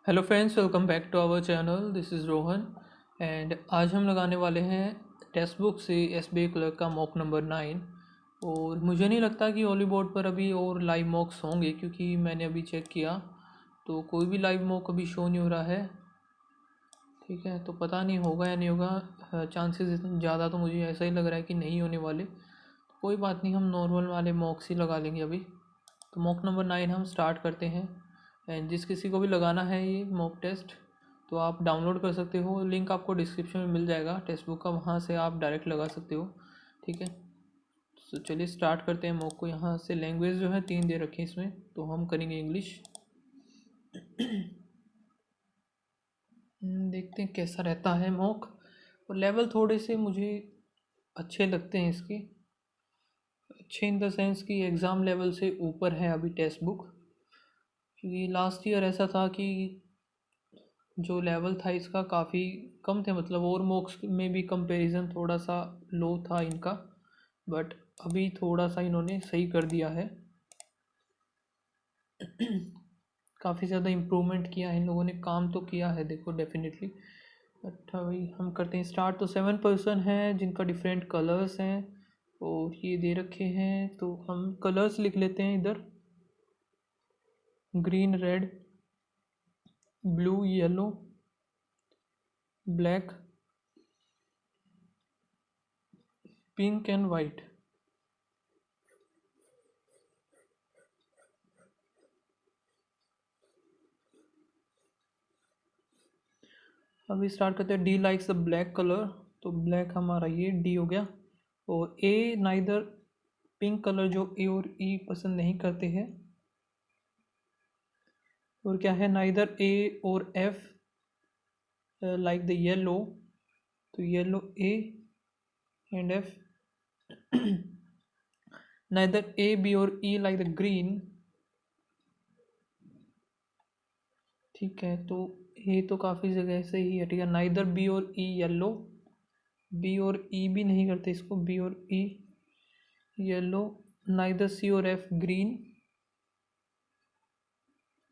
Hello friends, welcome back to our channel. This is Rohan and आज हम लगाने वाले हैं टेक्स्ट बुक से एसबीआई क्लर्क का मॉक नंबर 9। और मुझे नहीं लगता कि ओली बोर्ड पर अभी और लाइव मॉक्स होंगे, क्योंकि मैंने अभी चेक किया तो कोई भी लाइव मॉक अभी शो नहीं हो रहा है। ठीक है, तो पता नहीं होगा या नहीं होगा। चांसेस ज़्यादा तो मुझे ऐसा ही लग रहा है कि नहीं होने वाले। तो कोई बात नहीं, हम नॉर्मल वाले मॉक्स ही लगा लेंगे अभी। तो मॉक नंबर 9 हम स्टार्ट करते हैं। एंड जिस किसी को भी लगाना है ये मॉक टेस्ट, तो आप डाउनलोड कर सकते हो। लिंक आपको डिस्क्रिप्शन में मिल जाएगा टेक्स्ट बुक का, वहाँ से आप डायरेक्ट लगा सकते हो। ठीक है, तो चलिए स्टार्ट करते हैं मॉक को। यहाँ से लैंग्वेज जो है 3 दे रखे हैं इसमें, तो हम करेंगे इंग्लिश। देखते हैं कैसा रहता है मॉक। और लेवल थोड़े से मुझे अच्छे लगते हैं इसके। अच्छे इन द सेंस कि एग्ज़ाम लेवल से ऊपर है अभी टेक्स्ट बुक। क्योंकि लास्ट ईयर ऐसा था कि जो लेवल था इसका काफ़ी कम थे, मतलब और मॉक्स में भी कंपैरिजन थोड़ा सा लो था इनका। बट अभी थोड़ा सा इन्होंने सही कर दिया है। काफ़ी ज़्यादा इम्प्रूवमेंट किया है इन लोगों ने, काम तो किया है देखो डेफिनेटली। अच्छा भाई, हम करते हैं स्टार्ट। तो 7 पर्सन हैं जिनका डिफरेंट कलर्स हैं और ये दे रखे हैं, तो हम कलर्स लिख लेते हैं इधर। Green, red, blue, yellow, black, pink and white. अभी स्टार्ट करते हैं। D likes the black colour, तो ब्लैक हमारा ये डी हो गया। और ए नाइदर, पिंक कलर जो ए और ई पसंद नहीं करते हैं। और क्या है, नाइदर ए और एफ लाइक द येलो, तो yellow A and F. Neither A B और ई लाइक द ग्रीन। ठीक है, तो ए तो काफ़ी जगह से ही हटेगा। नाइदर बी और ई येलो, बी और ई भी नहीं करते इसको, बी और ई येलो। नाइदर सी और एफ ग्रीन,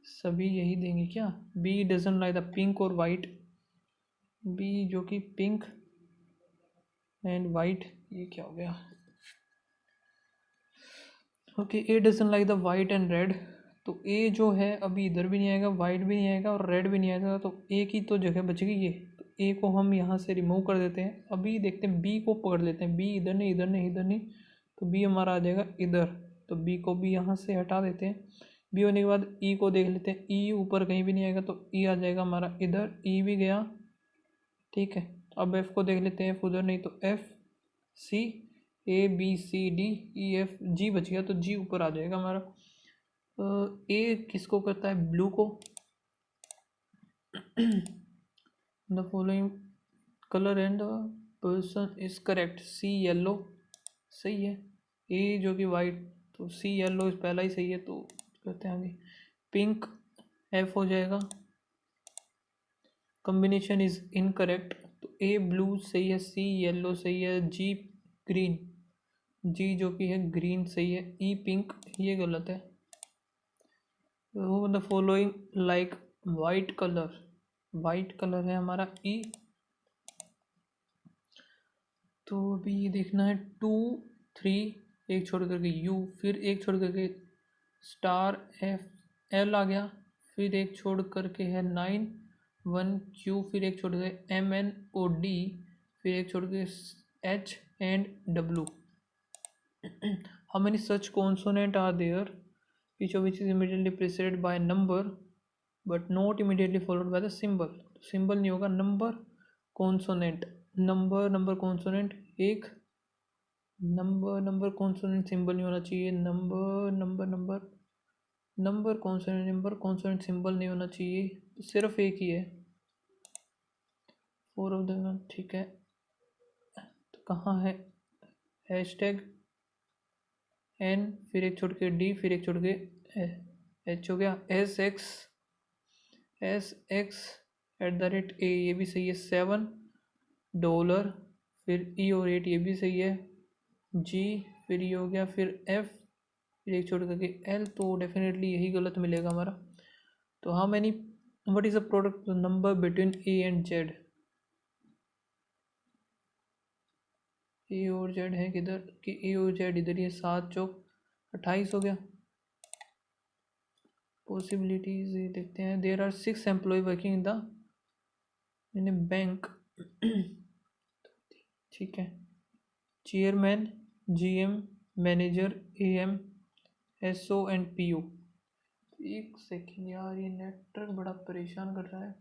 सभी यही देंगे क्या। B doesn't like the pink और वाइट, बी जो कि पिंक एंड वाइट, ये क्या हो गया। Okay, A doesn't like the white and red, तो ए जो है अभी इधर भी नहीं आएगा, वाइट भी नहीं आएगा और रेड भी नहीं आएगा, तो ए की तो जगह बच गई ये। तो ए को हम यहाँ से रिमूव कर देते हैं। अभी देखते हैं, बी को पकड़ लेते हैं। बी इधर नहीं, इधर नहीं, इधर नहीं, तो बी हमारा आ जाएगा इधर। तो बी को भी यहाँ से हटा देते हैं। बी होने के बाद ई को देख लेते हैं। ई ऊपर कहीं भी नहीं आएगा, तो ई आ जाएगा हमारा इधर। ई भी गया। ठीक है, अब एफ़ को देख लेते हैं। एफ़ उधर नहीं, तो F, C, A B C D E F G बच गया, तो जी ऊपर आ जाएगा हमारा। ए किसको करता है, ब्लू को। The following colour and person is correct. C yellow सही है। ए जो कि वाइट, तो सी येलो इस पहला ही सही है, तो करते हैं आगे। पिंक एफ हो जाएगा। कॉम्बिनेशन इज इनकरेक्ट, तो ए ब्लू सही है, सी येलो सही है, जी ग्रीन, जी जो कि है ग्रीन सही है, ई पिंक ये गलत है। The following like white colour, white colour है हमारा ई। तो अभी ये देखना है 2 3, एक छोड़ करके यू, फिर एक छोड़ करके स्टार एफ एल आ गया, फिर एक छोड़ करके है 9 1 क्यू, फिर एक छोड़ करके एम एन ओ डी, फिर एक छोड़ के H and W. How many such consonant are there, each of which is immediately preceded by a number but not immediately followed by the symbol। Symbol नहीं होगा, number consonant, number number consonant एक, number number consonant symbol नहीं होना चाहिए। Number number number number consonant, number consonant symbol नहीं होना चाहिए, तो सिर्फ एक ही है। 4 ऑफ द, ठीक है। तो कहाँ है हैशटैग एन, फिर एक छोड़ के डी, फिर एक छोड़ के एच हो गया। S x at the rate A, ये भी सही है। $7, फिर ई और 8 ये भी सही है। जी, फिर ये हो गया, फिर एफ, फिर एक छोड़ करके एल, तो डेफिनेटली यही गलत मिलेगा हमारा। तो how many what is the product number between A and Z? ए और जेड है किधर कि ए और जेड इधर, ये 7 चौक 28 हो गया। पॉसिबिलिटीज ये देखते हैं। There are 6 employ working in a bank. ठीक है। Chairman, GM, manager, AM, SO and PO. एक सेकेंड यार, ये नेटवर्क बड़ा परेशान कर रहा है।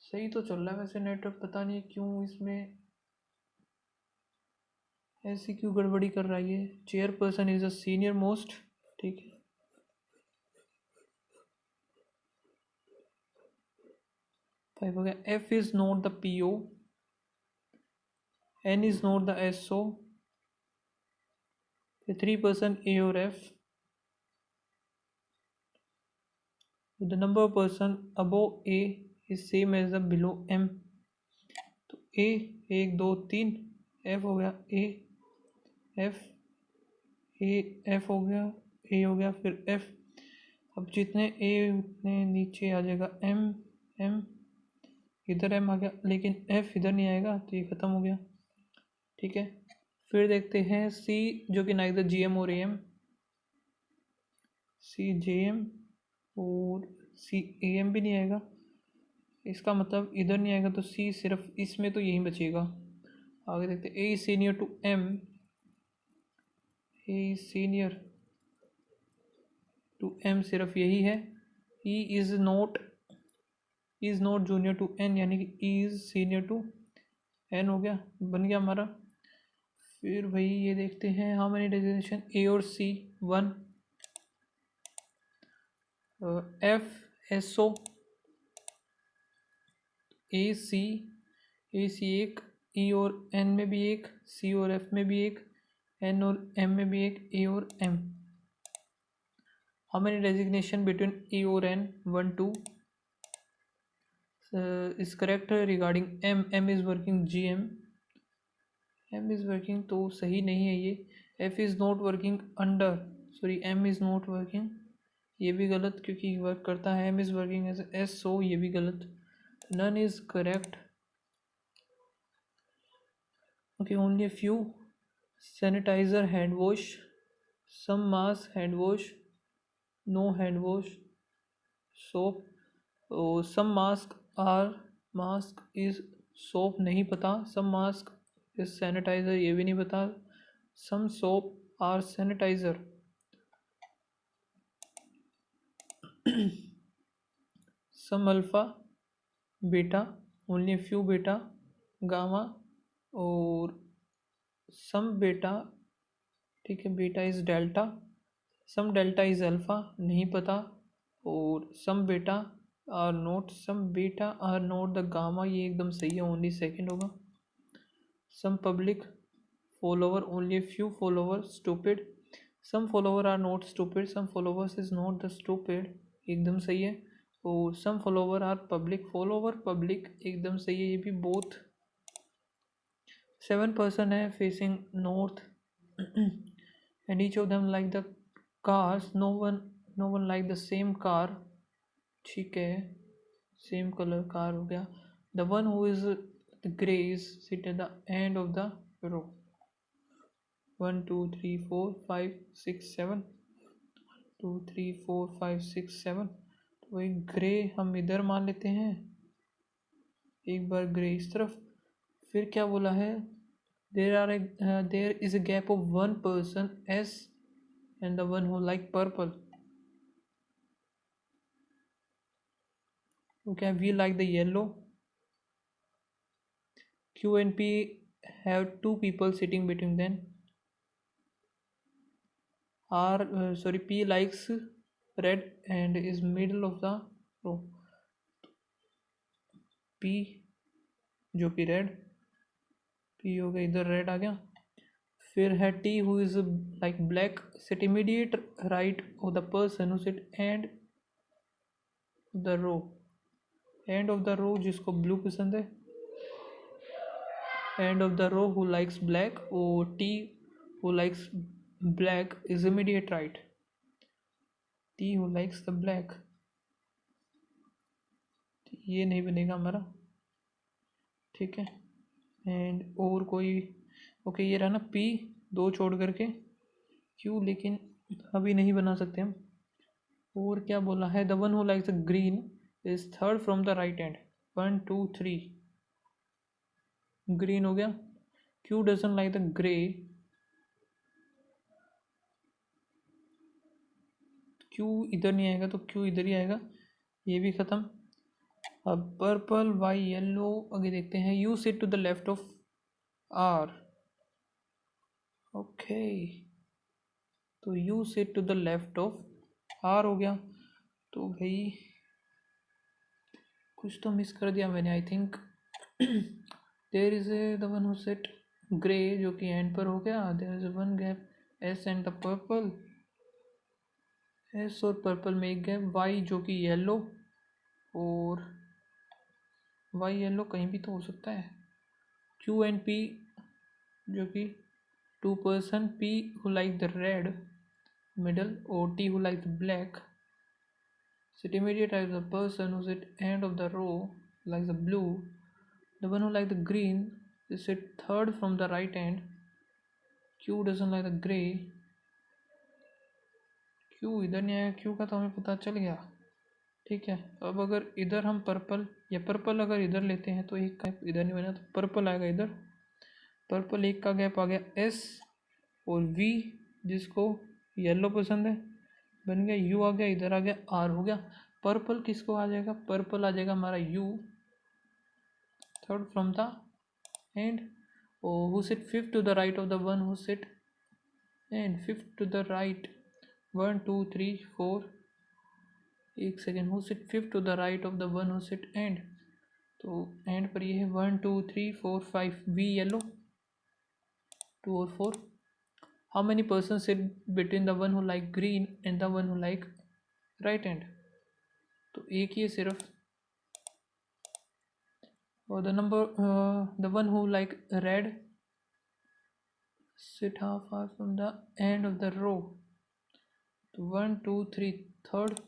सही तो चल रहा है वैसे नेटवर्क, पता नहीं क्यों इसमें ऐसी क्यों गड़बड़ी कर रहा है ये। Chairperson is a senior most. ठीक है। फाइव हो गया। F is not the PO, N is not the SO, 3% A और F. The number of person above A is same as the below M. तो ए 1 2 3, एफ हो गया ए, F A, F हो गया ए, हो गया फिर एफ। अब जितने ए उतने नीचे आ जाएगा एम, एम इधर एम आ गया, लेकिन एफ इधर नहीं आएगा तो ये ख़त्म हो गया। ठीक है। फिर देखते हैं सी, जो कि नाइदर जी एम और A M. C J M और सी ए एम भी नहीं आएगा, इसका मतलब इधर नहीं आएगा, तो सी सिर्फ इसमें तो यही बचेगा। आगे देखते हैं। A senior to M, A senior to M सिर्फ यही है। E is not junior to N, यानी कि E is senior to N हो गया, बन गया हमारा। फिर भाई ये देखते हैं हाउ मेनी डेजिग्नेशन ए और सी 1, एफ एस ओ, ए सी 1, ई और एन में भी 1, सी और एफ में भी 1, एन और एम में भी 1, ए और M. How many designation between A और N 1 2 is correct regarding M. M is working G M, M is working तो सही नहीं है ये। F is not working under, sorry M is not working, ये भी गलत क्योंकि वर्क करता है। M is working as S O, ये भी गलत। None is correct. Okay, only a few. Sanitiser, hand wash, some mask, hand wash, no hand wash, soap, some mask is soap, नहीं पता। सम मास्क इज़ सैनिटाइज़र, ये भी नहीं पता। Some soap or sanitiser. Some alpha, beta, only few beta, gamma और some beta. ठीक है। Beta is delta, some delta is alpha, नहीं पता। और some beta are not, some beta are not the gamma, ये एकदम सही है, ओनली सेकंड होगा। Some public follower, only few follower, stupid, some follower are not stupid, some followers is not the stupid, एकदम सही है। और सम follower are public, follower public एकदम सही है, ये भी बोथ। 7 person है facing north and each of them like the cars, no one like the same car. ठीक है, सेम कलर कार हो गया। The one who is the grey is sit at the end of the row. 1 2 3 4 5 6 7, 2 3 4 5 6 7। तो वही grey हम इधर मान लेते हैं, एक बार ग्रे इस तरफ। फिर क्या बोला है, there is a gap of 1 person S and the one who like purple. Okay, we like the yellow. Q and P have 2 people sitting between them. P likes red and is middle of the row. P जो कि red, P हो गया इधर red आ गया। फिर है T who is like black, sit immediate right of the person who sit end the row, end of the row जिसको blue पसंद है, end of the row who likes black, और T who likes black is immediate right, T who likes the black। ये नहीं बनेगा हमारा, ठीक है। एंड और कोई, ओके ये रहा ना P, दो छोड़ करके Q, लेकिन अभी नहीं बना सकते हम। और क्या बोला है, the one who likes the green is third from the right hand, 1 2 3, green हो गया। Q doesn't like the grey, Q इधर नहीं आएगा तो Q इधर ही आएगा, ये भी ख़त्म। अब पर्पल वाई येलो, आगे देखते हैं। You sit to the left of R, okay, तो you sit to the left of R हो गया। तो भाई कुछ तो मिस कर दिया मैंने, I think. There is a the one who seat grey, जो कि एंड पर हो गया। There is one gap S and the purple, S और पर्पल में एक गैप, वाई जो कि येलो, और वाई येलो कहीं भी तो हो सकता है। क्यू एंड पी जो कि two person, P who like the red middle, or T who like the black. Sit immediate as the person who sit end of the row likes the blue. The one who like the green is sit third from the right hand. Q doesn't like the gray. Q इधर नहीं आया, Q का तो हमें पता चल गया, ठीक है। अब अगर इधर हम पर्पल, या पर्पल अगर इधर लेते हैं तो एक गैप इधर नहीं बना, तो पर्पल आएगा इधर। पर्पल एक का गैप आ गया S, और V जिसको येलो पसंद है बन गया, U आ गया, इधर आ गया R हो गया। पर्पल किसको आ जाएगा, पर्पल आ जाएगा हमारा U, third from the end, और who sit fifth to the right of the one who sit end, fifth to the right, 1 2 3 4, एक second, who sit fifth to the right of the one who sit end, तो end पर ये है 1 2 3 4 5, V yellow 2 और 4। How many persons sit between the one who like green and the one who like right hand? तो एक ही है सिर्फ। और the one who like red sit half far from the end of the row, तो 1 2 3 third,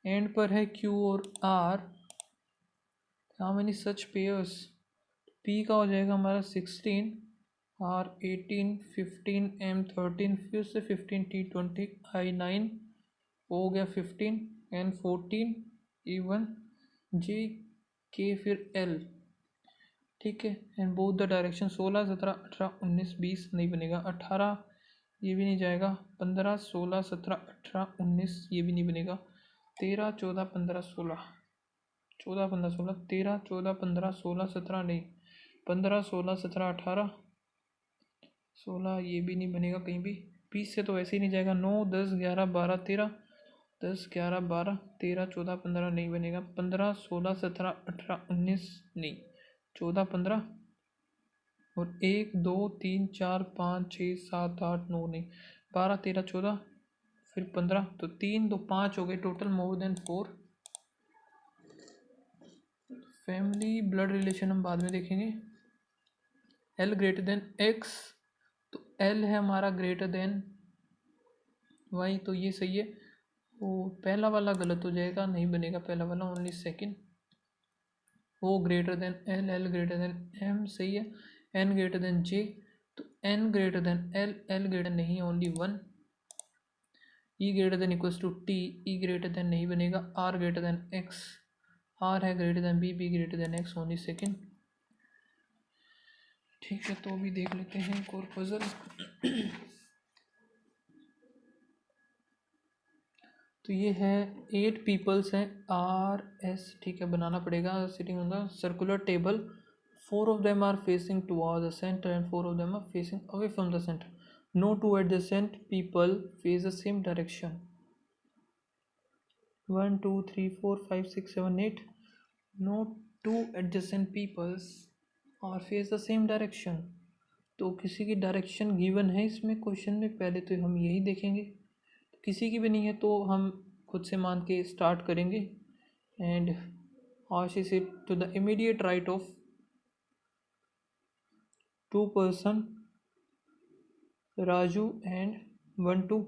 and पर है Q और R। How many such pairs? P का हो जाएगा हमारा 16, R 18, 15, M 13, फिर से 15, T 20, I 9, हो गया 15, N 14, E1, J K फिर L, ठीक है। एंड बोथ द डायरेक्शन, 16 17 18 19 20 नहीं बनेगा, 18 ये भी नहीं जाएगा, 15 16 17 18 19 ये भी नहीं बनेगा, 13 14 15 16, 14 15 16, 13 14 15 16 17 नहीं, 15 16 17 18 16 ये भी नहीं बनेगा कहीं भी, 20 से तो वैसे ही नहीं जाएगा, 9 10 11 12 13, 10 11 12 13 14 15 नहीं बनेगा, 15 16 17 18 19 नहीं, 14 15, और 1 2 3 4 5 6 7 8 9 नहीं, 12 13 14 फिर 15, तो 3 2 5 हो गए total, more than 4। Family blood relation हम बाद में देखेंगे। L ग्रेटर देन X, तो L है हमारा ग्रेटर देन Y, तो ये सही है। वो पहला वाला गलत हो जाएगा, नहीं बनेगा पहला वाला, only second. O greater than L, L greater than M, सही है। N ग्रेटर देन J, तो N greater than L, L greater नहीं, only 1। E greater than equals to T, E greater than नहीं बनेगा। R greater than X, R है greater than B, B greater than X, only second, ठीक है। तो अभी देख लेते हैं एक और पजल। तो ये है 8 पीपल्स हैं, RS, ठीक है, बनाना पड़ेगा। Sitting on the circular table, 4 of them are facing towards the center and 4 of them are facing away from the center. No two adjacent people face the same direction. 1 2 3 4 5 6 7 8, no two adjacent peoples are face the same direction. तो किसी की direction given है इसमें question में, पहले तो हम यही देखेंगे। किसी की भी नहीं है तो हम खुद से मान के स्टार्ट करेंगे। And Ashi sit to the immediate right of two person, Raju and 1 2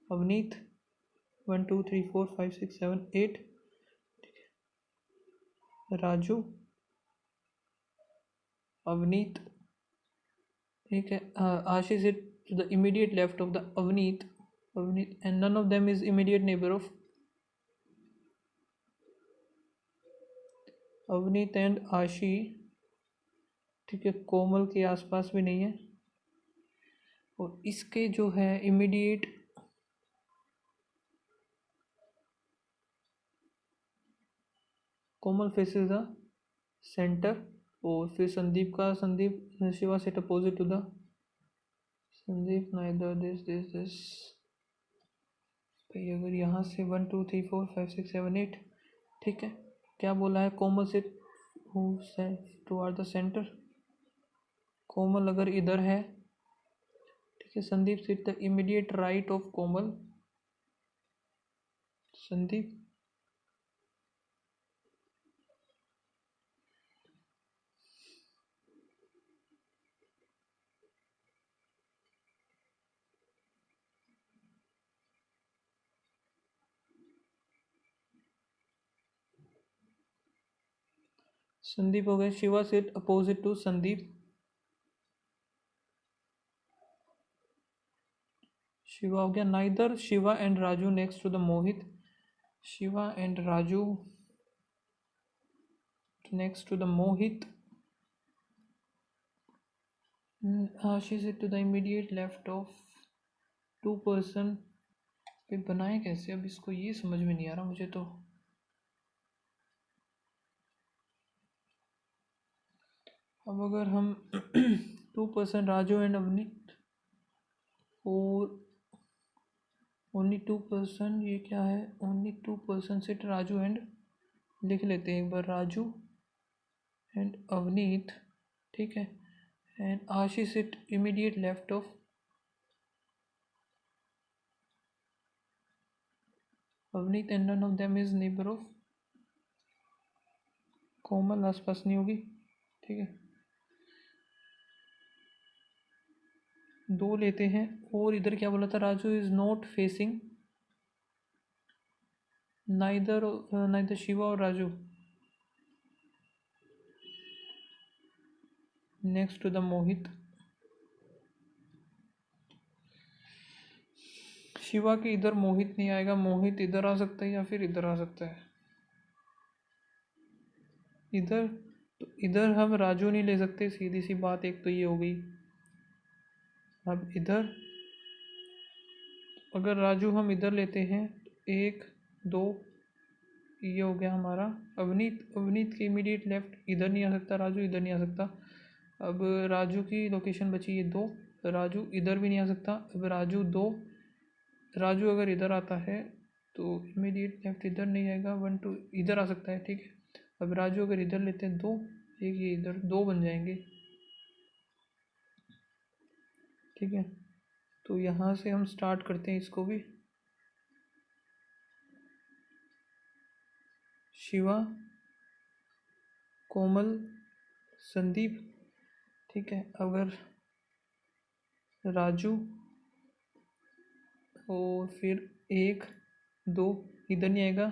Avneet, 1 2 3 4 5 6 7 8, Raju, Avneet, ठीक है। Ashish is to the immediate left of the Avneet, and none of them is immediate neighbour of Avneet and Ashi, ठीक है। कोमल के आसपास भी नहीं है, और इसके जो है immediate Komal faces the centre, और फिर संदीप का, Sandeep Shiva set opposite to the Sandeep neither this. भाई अगर यहाँ से 1 2 3 4 5 6 7 8, ठीक है। क्या बोला है, कोमल से टुवर्ड द सेंटर, कोमल अगर इधर है, ठीक है। Sandeep sit the immediate right of Komal, Sandeep, Sandeep हो गया। Shiva sit opposite to Sandeep, Shiva हो गया। Neither Shiva and Raju next to the Mohit, Shiva and Raju next to the Mohit. Ashish is to the immediate left of 2 person. पे बनाए कैसे, अब इसको ये समझ में नहीं आ रहा मुझे तो। अब अगर हम 2 पर्सन राजू एंड अवनीत, और ओनली 2 पर्सन, ये क्या है, only 2 person sit Raju and, लिख लेते हैं एक बार, राजू एंड अवनीत, ठीक है। And Ashish sit immediate left of Avneet, and none of them is neighbour of Komal, आसपास नहीं होगी, ठीक है। 2 लेते हैं, और इधर क्या बोला था, Raju is not facing neither Shiva और Raju next to the Mohit. Shiva के इधर मोहित नहीं आएगा, मोहित इधर आ सकता है या फिर इधर आ सकता है, इधर। तो इधर हम राजू नहीं ले सकते, सीधी सी बात, एक तो ये हो गई। अब इधर अगर राजू हम इधर लेते हैं तो 1 2, ये हो गया हमारा अवनीत। अवनीत के इमीडिएट लेफ्ट इधर नहीं आ सकता राजू, इधर नहीं आ सकता। अब राजू की लोकेशन बची है 2, राजू इधर भी नहीं आ सकता। अब राजू 2, राजू अगर इधर आता है तो इमीडिएट लेफ्ट इधर नहीं आएगा, 1 2 इधर आ सकता है, ठीक है। अब राजू अगर इधर लेते हैं 2, एक ये इधर, 2 बन जाएंगे, ठीक है। तो यहाँ से हम स्टार्ट करते हैं इसको भी। शिवा, कोमल, संदीप, ठीक है। अगर राजू, और फिर 1 2 इधर नहीं आएगा।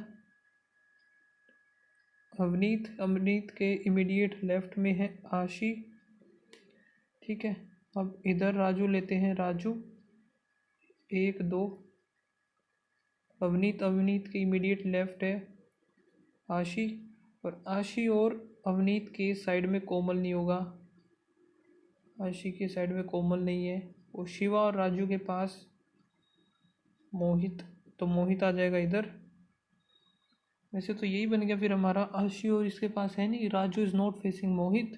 अवनीत, अवनीत के इमीडिएट लेफ्ट में है आशी, ठीक है। अब इधर राजू लेते हैं, राजू 1 2, अवनीत, अवनीत के इमीडिएट लेफ्ट है आशी, और आशी और अवनीत के साइड में कोमल नहीं होगा, आशी के साइड में कोमल नहीं है। और शिवा और राजू के पास मोहित, तो मोहित आ जाएगा इधर। वैसे तो यही बन गया फिर हमारा, आशी और इसके पास है नहीं, राजू इज़ नॉट फेसिंग मोहित,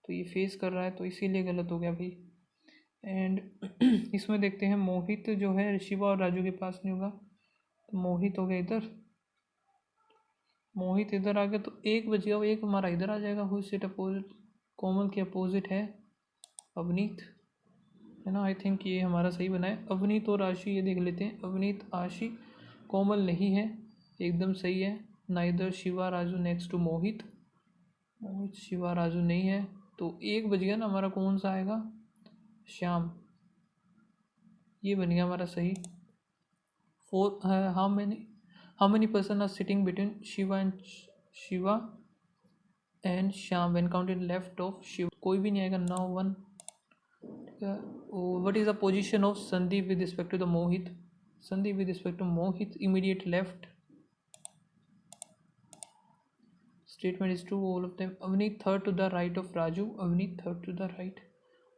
तो ये फेस कर रहा है, तो इसीलिए गलत हो गया भाई। एंड इसमें देखते हैं, मोहित जो है शिवा और राजू के पास नहीं होगा, तो मोहित हो गया इधर, मोहित इधर आ गया, तो 1 बच गया, वो 1 हमारा इधर आ जाएगा। हु सिट अपोजिट, कोमल के अपोजिट है अवनीत, है ना। आई थिंक ये हमारा सही बना है। अवनीत और आशी, ये देख लेते हैं, अवनीत आशी, कोमल नहीं है, एकदम सही है। Neither Shiva Raju next to Mohit, Mohit Shiva Raju नहीं है, तो 1 बज गया ना हमारा, कौन सा आएगा, श्याम, ये बन गया हमारा सही। Four how many person are sitting between Shiva and Shyam when counted left of Shiv, कोई भी नहीं आएगा, now one. What is the position of Sandeep with respect to the Mohit, Sandeep with respect to Mohit immediate left, statement is true all of them। Avneet third to the right of Raju, Avneet third to the right,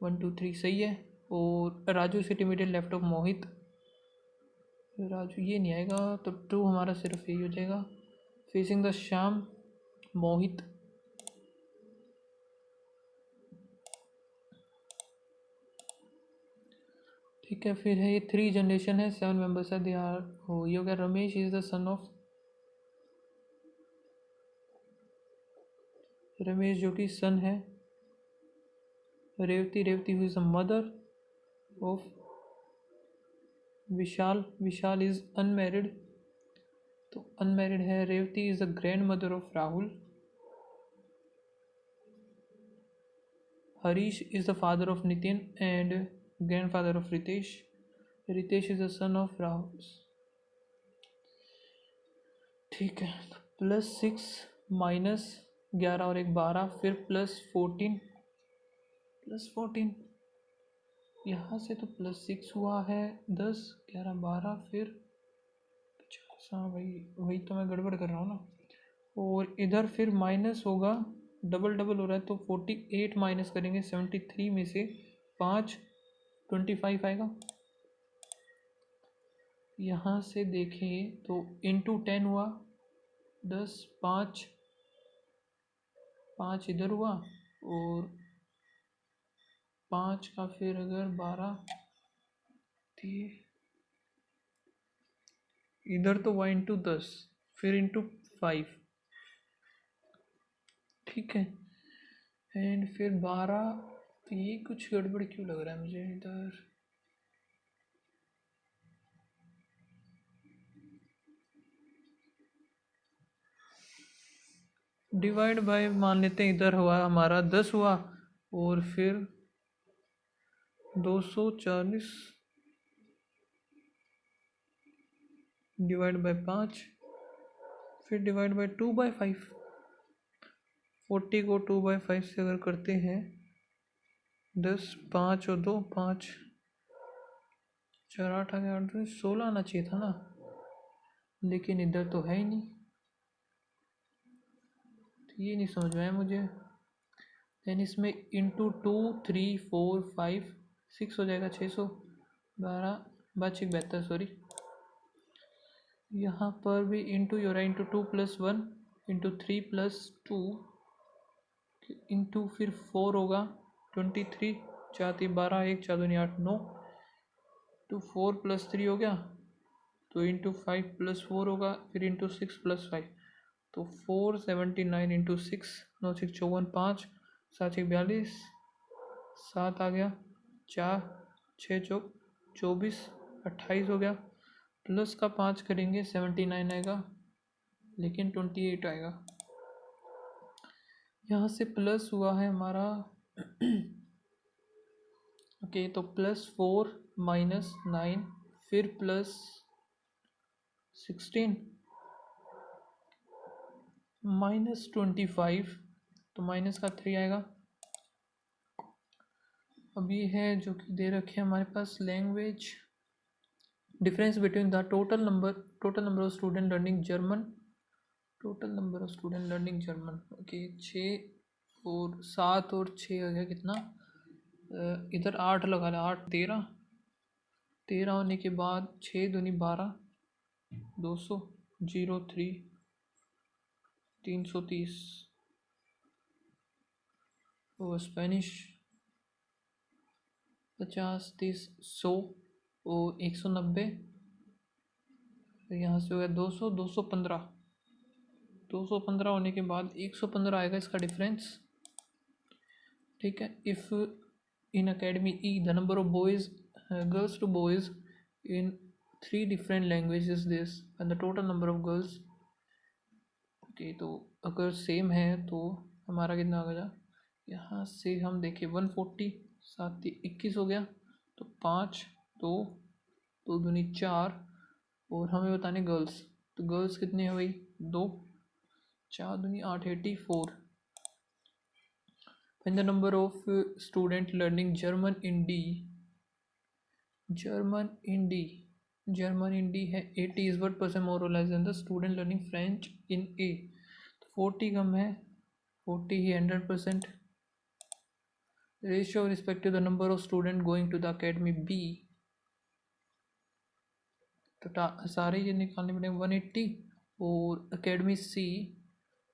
1 2 3 सही है। और Raju sit immediate left of मोहित, राजू ये नहीं आएगा तो true हमारा सिर्फ यही हो जाएगा। फेसिंग द श्याम मोहित, ठीक है। फिर है ये 3 जनरेशन है, 7 मेंबर्स है, दे आर हो, ये हो गया। Ramesh is the son of, Ramesh जो कि सन है। रेवती, रेवती हुई is the mother of Vishal, Vishal is unmarried, तो अनमैरिड है। Revati is the grandmother of Rahul. Harish is the father of Nitin and grandfather of Ritesh, Ritesh is the son of Rahul, ठीक है। +6 माइनस 11 और 1 12, फिर +14, +14 यहाँ से तो +6 हुआ है, 10 11 12 फिर 50, हाँ वही तो मैं गड़बड़ कर रहा हूँ ना। और इधर फिर माइनस होगा, डबल डबल हो रहा है, तो 48 माइनस करेंगे 73 में से 5, 25 आएगा। यहाँ से देखें तो इंटू 10 हुआ 10, 5 इधर हुआ, और 5 का फिर अगर 12 इधर तो हुआ इंटू 10, फिर इंटू 5, ठीक है। एंड फिर 12, तो ये कुछ गड़बड़ क्यों लग रहा है मुझे इधर, डिवाइड बाय मान लेते हैं, इधर हुआ हमारा 10 हुआ, और फिर 240 डिवाइड बाय 5, फिर डिवाइड बाय 2/5। 40 को 2/5 से अगर करते हैं 10, 5 और 2 5, 4 8 आ गया, 8 16 आना चाहिए था ना, लेकिन इधर तो है ही नहीं, तो ये नहीं समझ में आया मुझे। देन इसमें इंटू 2 3 4 5 6 हो जाएगा, 612 बच 72, सॉरी। यहाँ पर भी इंटू हो रहा है, इंटू 2 + 1 इंटू 3 + 2 इंटू फिर 4 होगा 23, 4 3 12, 1 4 2 8 9, तो 4 + 3 हो गया, तो इंटू 5 + 4 होगा, फिर इंटू 6 + 5, तो 479 इंटू 6, 9 6 54, 5 7 1 42, 7 आ गया, 4 6 चौक 24, 28 हो गया, प्लस का 5 करेंगे 79 आएगा, लेकिन 28 आएगा। यहाँ से प्लस हुआ है हमारा ओके, तो +4 - 9 फिर +16 -25, तो माइनस का 3 आएगा। अब ये है जो कि दे रखे हैं हमारे पास, language difference between the total number of student learning German, total number of student learning German, okay 6 और 7 और 6 आ गया कितना, इधर 8 लगा ला, 8 13 होने के बाद 6 दूनी 12, 200 03 330, और स्पेनिश 50 30 100 और 190, यहाँ से हो गया 200 215, 215 होने के बाद 115 आएगा इसका डिफरेंस, ठीक है। If in academy E the number of boys girls to boys in 3 different languages this and the total number of girls, okay, तो अगर सेम है तो हमारा कितना आ गया, यहाँ से हम देखें 140 7 21 हो गया, तो 5 2 2 दूनी 4 और हमें बताने गर्ल्स, तो गर्ल्स कितने हैं भाई, 2, 4 दूनी 8, 84। Find the number of student learning German in D. German in D, German in D है 80 इज वट परसेंट मोर और less than the student learning French in A. तो 40 कम है, 40 ही 100%। Ratio respect to the number of student going to the academy B, तो सारे ये निकालने पड़ेंगे 180। और अकेडमी सी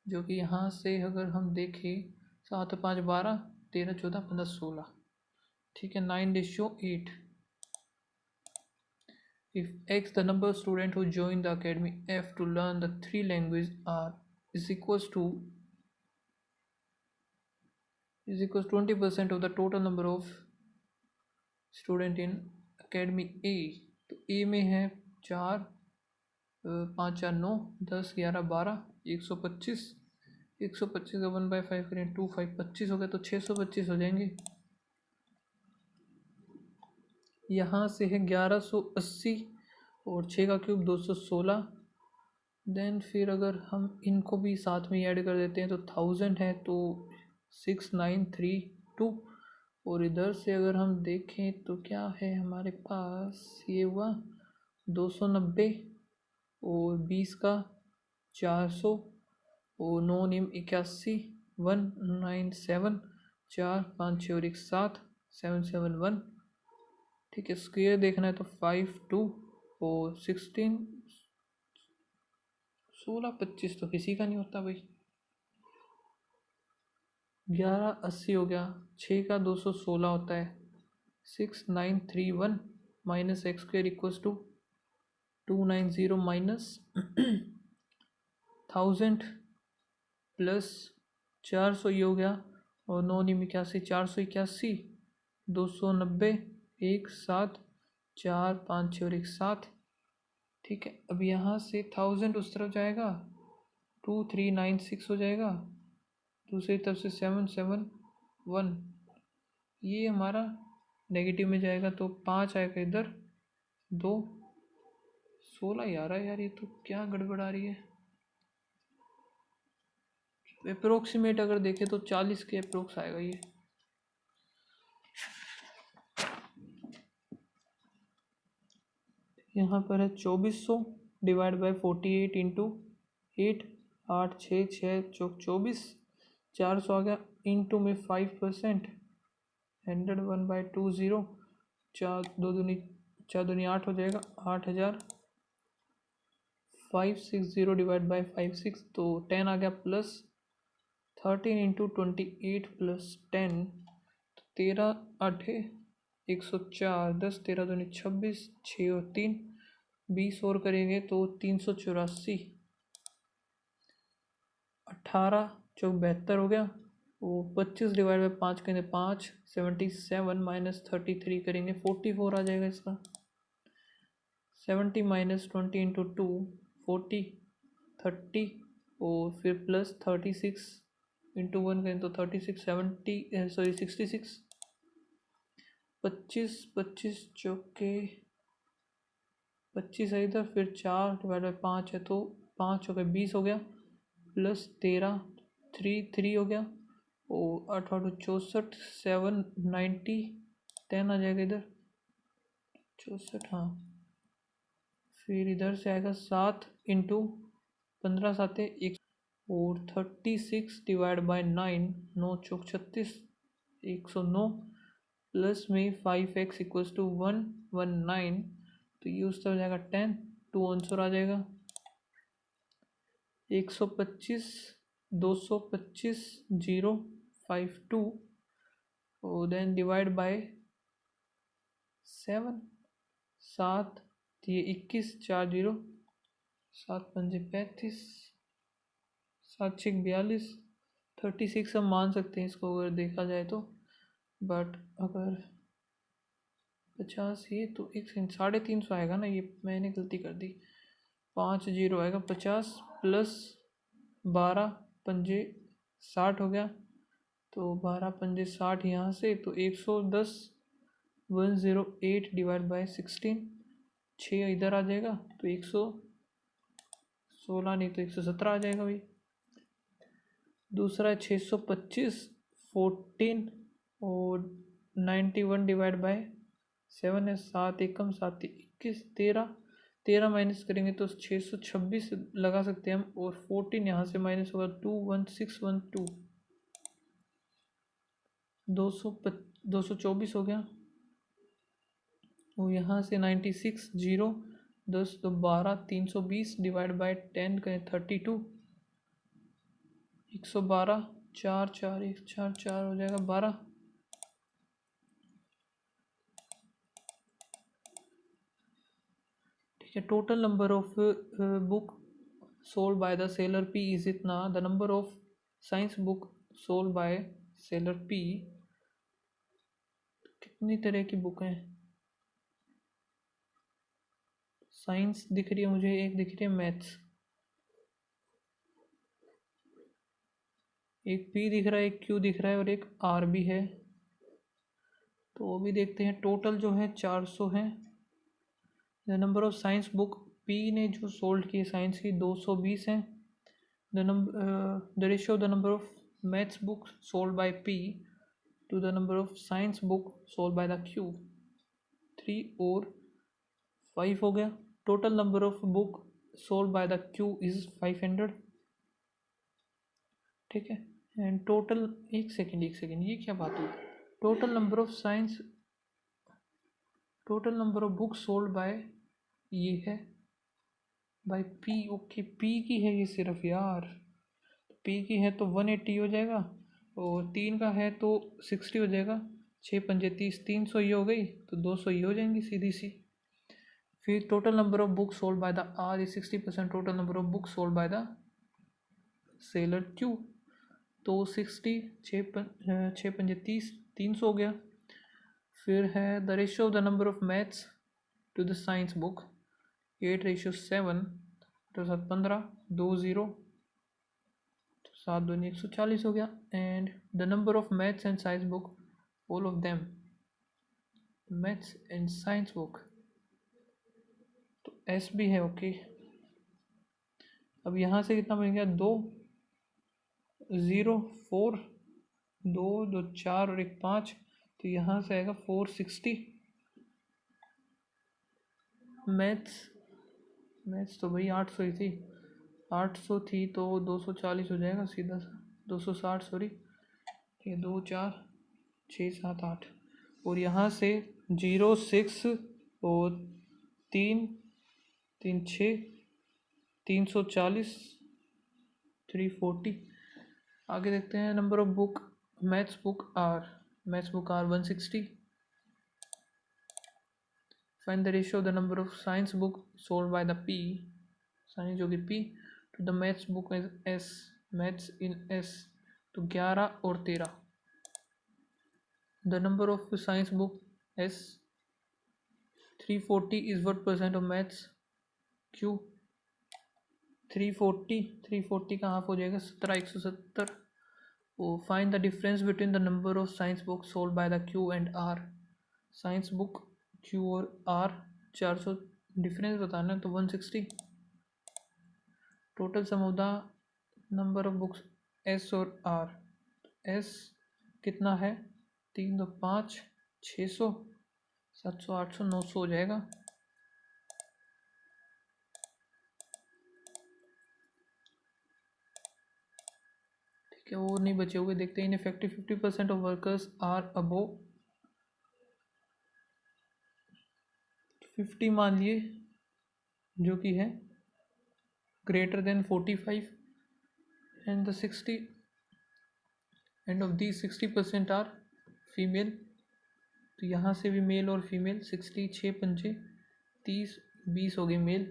जो कि यहाँ से अगर हम देखें 7 5 12 13 14 15 16, ठीक है, 9:8। If X the number of students who join the academy F to learn the 3 languages are is equals to 20% of the total number of student in academy A। तो A में है 4 5 4 9 10 11 12 125। 125 का 1/5 करें 2 5 25 हो गया, तो 625 हो जाएंगे। यहाँ से है 1180 और 6 का क्यूब 216। देन फिर अगर हम इनको भी साथ में ऐड कर देते हैं तो 1000 है, तो 6932। और इधर से अगर हम देखें तो क्या है हमारे पास, ये हुआ 290 और 20 का 400 और 9 नियम 81 197 4 5 6 और 1 7 771। ठीक है, स्क्वायर देखना है तो 5 2 और 16 16 25 तो किसी का नहीं होता भाई। 1180 हो गया, 6 का 216 होता है। 6931 minus X square equals to 290 minus 1000 plus 400 ये हो गया, और 9 निम 81 481 290 1 7 4 5 6 और 1 7। ठीक है, अब यहाँ से 1000 उस तरफ जाएगा 2396 हो जाएगा, दूसरी तरफ से 771 ये हमारा नेगेटिव में जाएगा, तो 5 आएगा इधर 2 16 ही आ रहा है यार, ये तो क्या गड़बड़ आ रही है। अप्रोक्सीमेट अगर देखें तो 40 के अप्रोक्स आएगा ये। यहाँ पर है 2400 डिवाइड बाई 48 इंटू 8 8 6 6 चौक 24 400 आ गया, इंटू में 5% 101/20 4 दूनी 8 हो जाएगा 8000 560 डिवाइड बाई 56, तो 10 आ गया प्लस 13 इंटू 28 प्लस 10 तो 13 8 104 10 13 दूनी 26 6 और 3 20 और करेंगे तो 384 18 चौक 72 हो गया। वो 25 डिवाइड बाई 5 करेंगे 5 77 माइनस 33 करेंगे 44 आ जाएगा इसका। 70 माइनस 20 इंटू 2 40 30 और फिर प्लस 36 इंटू 1 करें तो 36 66 25 25 चौके 25 है इधर, फिर 4 डिवाइड बाई 5 है तो 5 हो गया 20 हो गया, प्लस 13 3 हो गया, और 8 8 64 790 10 आ जाएगा इधर 64। हाँ, फिर इधर से आएगा 7 इंटू 15 7 1 और 36 डिवाइड बाई 9 9 चौक 36 109 प्लस में 5x इक्वल्स टू 119, तो ये उस तरफ जाएगा 10 2 आंसर आ जाएगा 125 225 052 और देन डिवाइड बाय 7 7 ये 21 4 0 7 5 35 7 6 42 36 हम मान सकते हैं इसको अगर देखा जाए तो, बट अगर 50 ये तो 350 आएगा ना, ये मैंने गलती कर दी, 5 0 आएगा 50 प्लस 12 पंजे 60 हो गया, तो 12 पंजे 60 यहाँ से, तो 110 108 डिवाइड बाई 16 6 इधर आ जाएगा तो 116 नहीं तो 117 आ जाएगा भाई। दूसरा है 625 14 और 91 डिवाइड बाय 7 है। 7 एकम 7 21 13 13 माइनस करेंगे तो 626 लगा सकते हैं हम, और 14 यहाँ से माइनस होगा 21612 224 हो गया। और यहाँ से 96 0 10 तो 12 320 डिवाइड बाय 10 करें 32 112 4 4 1 4 4 हो जाएगा 12। ठीक है, total number of book sold by the seller P is इतना। The number of science book sold by seller P, कितनी तरह की बुक हैं? साइंस दिख रही है मुझे, एक दिख रही है मैथ्स, एक पी दिख रहा है, एक क्यू दिख रहा है और एक आर भी है। तो वो भी देखते हैं। टोटल जो है 400 है। The number of science book P ने जो सोल्ड की साइंस की 220 है। The ratio of the number of maths book sold by P to the number of science book sold by the Q 3 और 5 हो गया। Total number of book sold by the Q is 500। ठीक है, and total, एक second ये क्या बात हुई? Total number of science, total number of book sold bye, ये है बाय पी। ओके, पी की है ये सिर्फ यार। पी की है तो 180 हो जाएगा, और 3 का है तो 60 हो जाएगा। 6 पंजे 30, 300 ये हो गई तो 200 ये हो जाएंगी सीधी सी। फिर total number of book sold by the R is 60% total number of book sold by the seller Q. तो 60 6 पंजे 30, 300 हो गया। फिर है the ratio of the number of maths to the science book 8:7 तो 7 15 2 0 तो 7 2 140 हो गया। And the number of maths and science book all of them, maths and science book तो एस भी है। ओके, अब यहाँ से कितना बन गया? 2 0 4 2 2 4 और 1 5, तो यहाँ से आएगा 460। मैथ्स तो भाई 800 ही थी, 800 थी तो 240 हो जाएगा सीधा सा, 260 सॉरी। ठीक है, 2 4 6 7 8, और यहाँ से 0 6 और 3 3 6 340 340। आगे देखते हैं number of book maths book are 160। Find the ratio of the number of science book sold by the P, science जो कि P, to the maths book S, maths in S, तो 11 और 13। The number of science book S 340 is what percent of maths Q? 340 का half हो जाएगा 17 170। Find the difference between the number of science book sold by the Q and R. Science book Q और R 400, difference बताना है तो 160। Total sum of the number of books S और R, S कितना है? 3 2 5 600 700 800 900 हो जाएगा। ठीक है, और नहीं बचे हुए देखते हैं। Ineffective 50% of workers are above 50 मान लिए, जो कि है greater than 45, and the 60 and of the 60% are female. तो यहाँ से भी मेल और फीमेल 60 6 पंजे 30 20 हो गए male.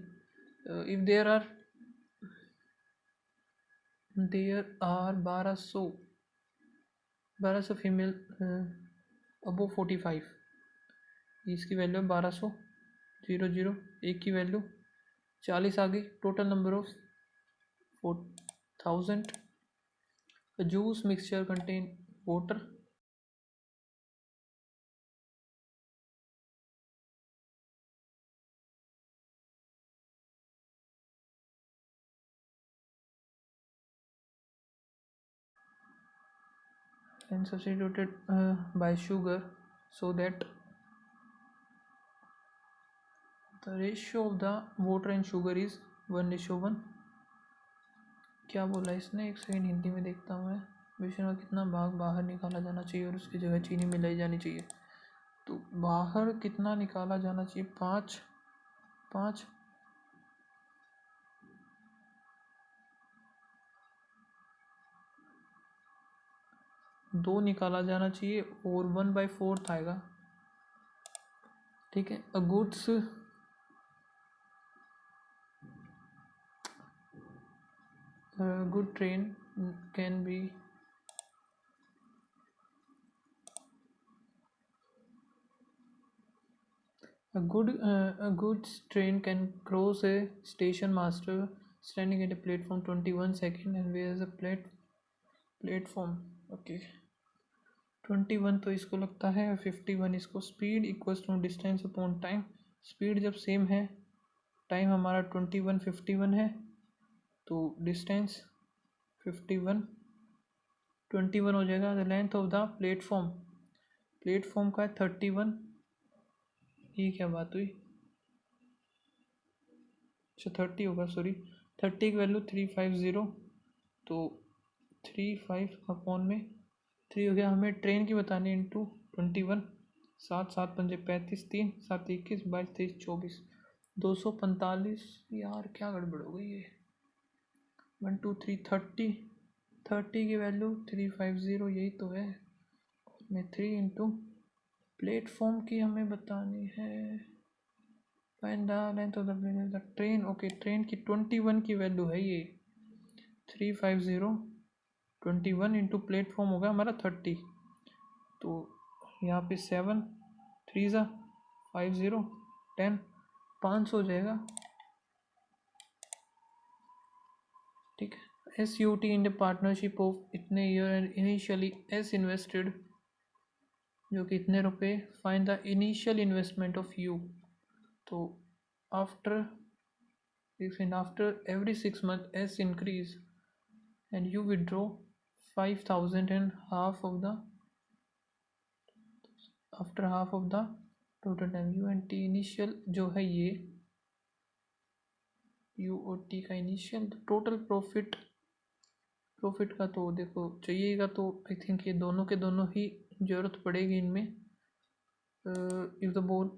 If there are 1200 female above 45, इसकी वैल्यू है 1200 0 0 एक की वैल्यू 40 आ गई। Total number of 4000। Juice mixture contain water and substituted by sugar so that the ratio of the water and sugar is 1:1। क्या बोला इसने, एक सेकंड हिंदी में देखता हूँ मैं। मिश्रण का कितना भाग बाहर निकाला जाना चाहिए और उसकी जगह चीनी मिलाई जानी चाहिए। तो बाहर कितना निकाला जाना चाहिए, 5 2 निकाला जाना चाहिए और 1/4 आएगा। ठीक है। A good train can be a goods train can cross a station master standing at a platform 21 second and wears a platform। Okay 21 तो इसको लगता है, 51 इसको। Speed equals to distance upon time. Speed जब सेम है, time हमारा 21:51 है, तो डिस्टेंस 21 हो जाएगा। The length of the platform का 31। ये क्या बात हुई, अच्छा 30 होगा, सॉरी 30 की वैल्यू 350, तो 35/3 हो गया। हमें ट्रेन की बतानी इंटू 21। 7 7 पंजे 35, 3 7 21 22 23 24 245। यार क्या गड़बड़ हो गई है। 1 2 3 30 की वैल्यू 350, यही तो है। में 3 इंटू प्लेटफॉर्म की हमें बतानी है। Find the length of the train. Okay train की 21 की वैल्यू है ये 350। 21 इंटू प्लेटफॉर्म होगा हमारा 30, तो यहाँ पे 7 3 ज़ा 50 10 500 हो जाएगा। ठीक है। SUT in the partnership of इतने year and initially S invested, जो कि इतने रुपए। Find the initial investment of U. तो after every 6 months S increase and you withdraw 5,000 and after half of the total time। UNT initial जो है ये UOT का इनिशियल। टोटल प्रॉफिट का तो देखो चाहिएगा, तो आई थिंक ये दोनों के दोनों ही ज़रूरत पड़ेगी इनमें। if the both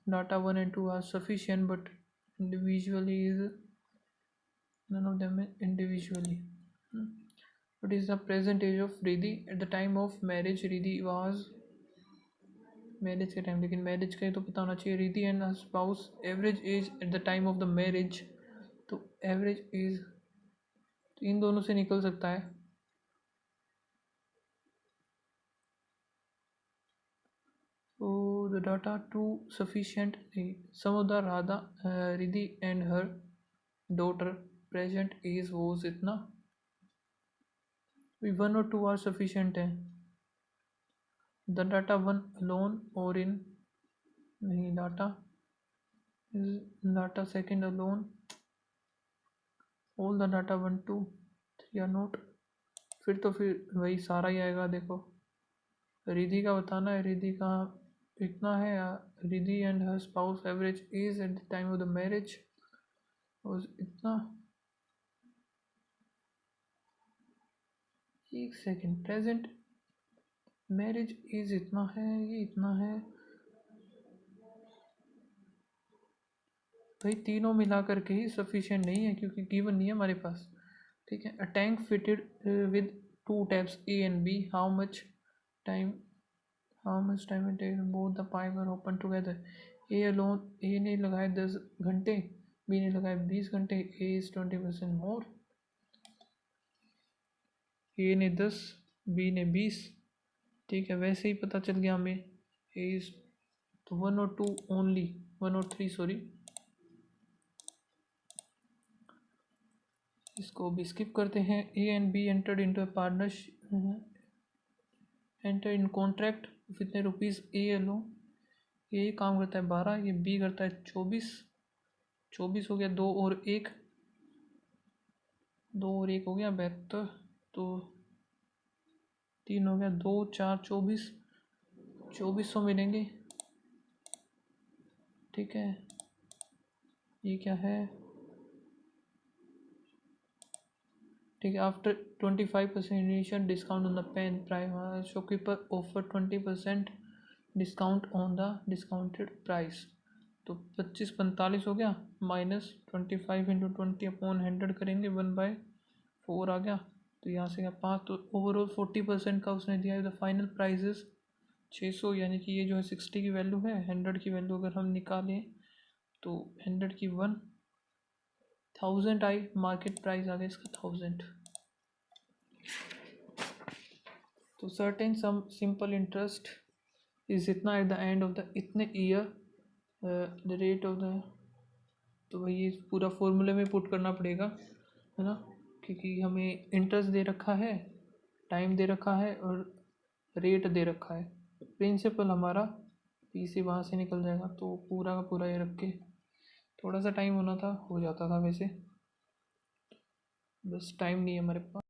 data 1 and 2 are sufficient but individually is none of them individually। what is the present age of Riddhi at the time of marriage? Riddhi was marriage के टाइम, लेकिन marriage का ही तो पता होना चाहिए। Riddhi and spouse average age at the time of the marriage, तो average age तो इन दोनों से निकल सकता है। So the data too sufficient। some of the Radha Riddhi and her daughter present age was इतना, 1 और 2 are sufficient है। the data 1 alone or in नहीं, data second alone, all the data 1 2 3 are not। फिर तो फिर वही सारा ही आएगा। देखो रिद्धि का बताना है, रिद्धि का इतना है। Riddhi and her spouse average age at the time of the marriage was इतना। एक सेकेंड, प्रेजेंट मैरिज एज इतना है, ये इतना है भाई। तीनों मिला करके ही सफिशिएंट नहीं है क्योंकि गिवन नहीं है हमारे पास। ठीक है। A tank fitted with 2 taps A and B, how much time it takes both the pipe are open together. A ने लगाए 10 घंटे, बी ने लगाए 20 घंटे। ए इज 20% मोर। ए ने 10, बी ने 20। ठीक है, वैसे ही पता चल गया हमें। ए इज तो 1 और 2 ओनली, 1 और 3 सॉरी, इसको भी स्किप करते हैं। A and be entered into a partnership, enter in contract कितने रुपीज़। ए लो, ये काम करता है 12, ये बी करता है 24 हो गया। 2 और 1 हो गया 72। तो 3 हो गया, 2 4 24, 2400 मिलेंगे। ठीक है, ये क्या है? ठीक है, after 25% initial discount on the pen price, shopkeeper offer 20% discount on the discounted price. तो 25 45 हो गया, माइनस 25 इंटू 20 अपॉन 100 करेंगे, 1/4 आ गया। तो यहाँ से 5, तो ओवरऑल 40% का उसने दिया है। द फाइनल प्राइजेस 600, यानी कि ये जो है 60 की वैल्यू है, 100 की वैल्यू अगर हम निकालें तो 100 की 1000 आई, मार्केट प्राइस आ गया इसका 1000। तो certain sum simple interest is इतना at the end of the इतने year, the rate of the, तो भाई ये पूरा फॉर्मूले में पुट करना पड़ेगा, है ना, क्योंकि हमें इंटरेस्ट दे रखा है, टाइम दे रखा है और रेट दे रखा है। प्रिंसिपल हमारा पी से वहाँ से निकल जाएगा, तो पूरा का पूरा ये रख के, थोड़ा सा टाइम होना था, हो जाता था वैसे, बस टाइम नहीं है हमारे पास।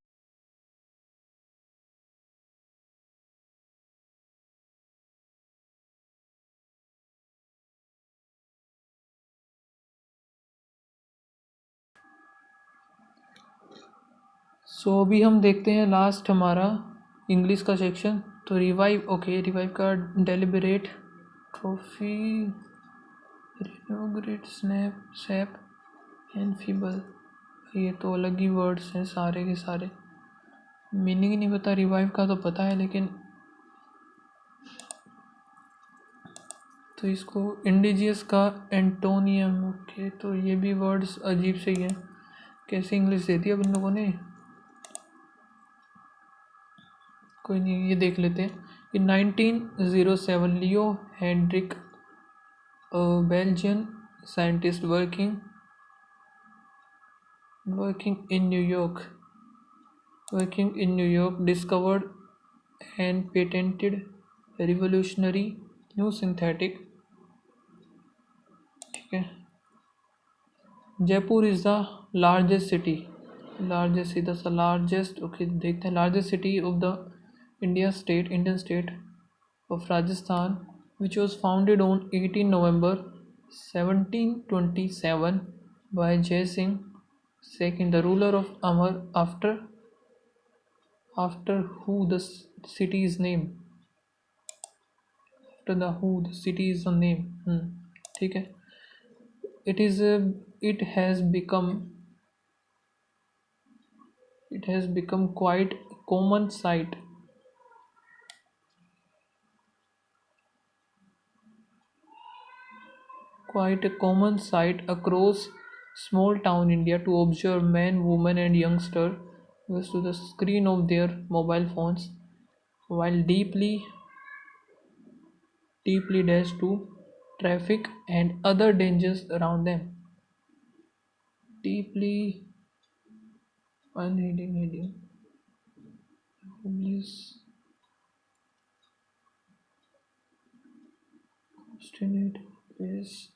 सो अभी हम देखते हैं लास्ट हमारा इंग्लिश का सेक्शन। तो रिवाइव, ओके, रिवाइव का deliberate, trophy, renegade, snap, sap and feeble, ये तो अलग ही वर्ड्स हैं सारे के सारे, मीनिंग ही नहीं पता। रिवाइव का तो पता है, लेकिन तो इसको इंडिजियस का एंटोनियम, ओके, तो ये भी वर्ड्स अजीब से ही हैं, कैसे इंग्लिश दे दी अब इन लोगों ने, कोई नहीं, ये देख लेते हैं। In 1907 Leo Hendrik, Belgian scientist working in New York discovered and patented revolutionary new synthetic, ठीक है। Jaipur is the largest city, largest, okay, देखते हैं। Largest city of the Indian state of Rajasthan, which was founded on 18 November 1727 by Jai Singh II, the ruler of Amar, after who the city is named, after the who the city is a name, ठीक है। it is it has become quite common sight, across small town India to observe men, women and youngster was to the screen of their mobile phones while deeply dashed to traffic and other dangers around them, deeply unheeding oblivious, obstinate is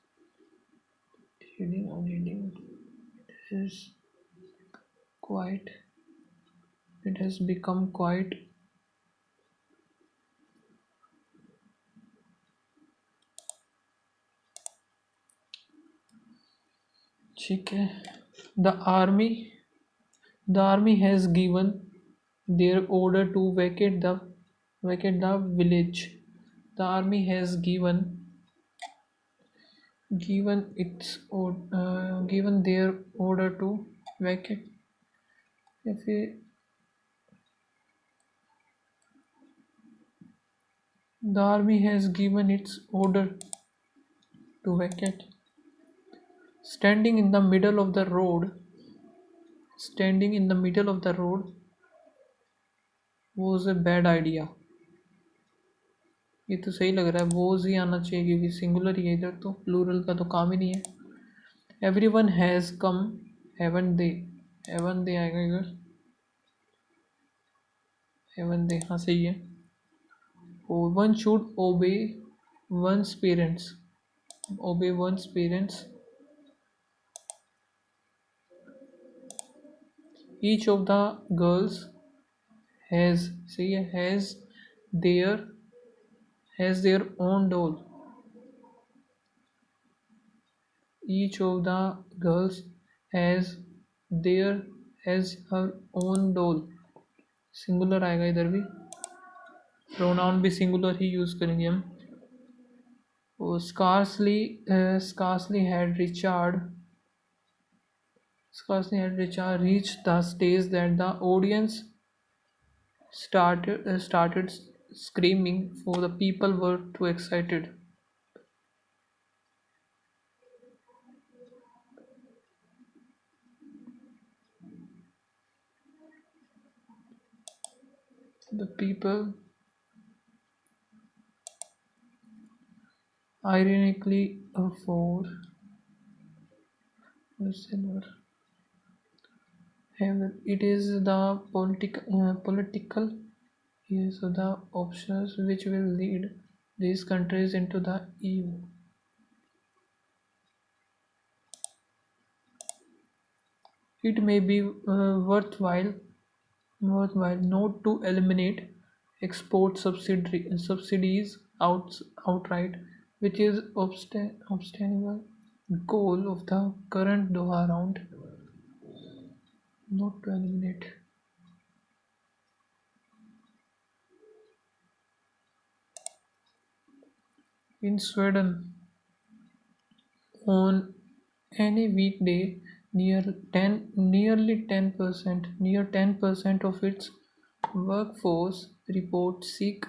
unheeding, it is quite it has become quite, ठीक है। the army the army has given their order to vacate the village. The army has given their order to vacate, या फिर the army has given its order to vacate. Standing in the middle of the road was a bad idea. ये तो सही लग रहा है, was ही आना चाहिए क्योंकि सिंगुलर ही है इधर, तो प्लूरल का तो काम ही नहीं है। Everyone has come, haven't they आएगा इधर, हेवन दे, हाँ सही है। One should obey one's parents, each of the girls has, सही है, has their own doll, each of the girls has their has her own doll, singular आएगा इधर भी, प्रोनाउन भी सिंगुलर ही यूज़ करेंगे हम। वो scarcely had Richard reached the stage that the audience started screaming for the people were too excited. The people ironically for it is the political yes, so the options which will lead these countries into the EU. It may be worthwhile not to eliminate export subsidies outright, which is obstacle goal of the current Doha round. Not to eliminate. In Sweden, on any weekday, near 10% of its workforce report sick,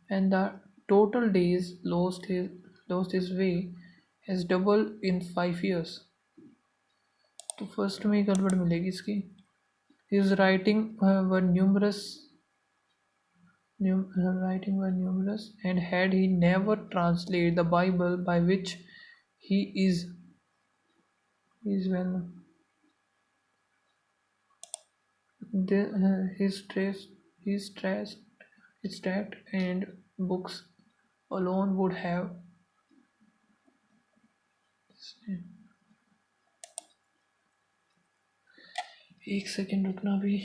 and the total days lost his way has doubled in 5 years. तो first में ही गड़बड़ मिलेगी इसकी। His writing were numerous, and had he never translated the Bible, by which he is well known, his tract and books alone would have, एक second रुकना भी।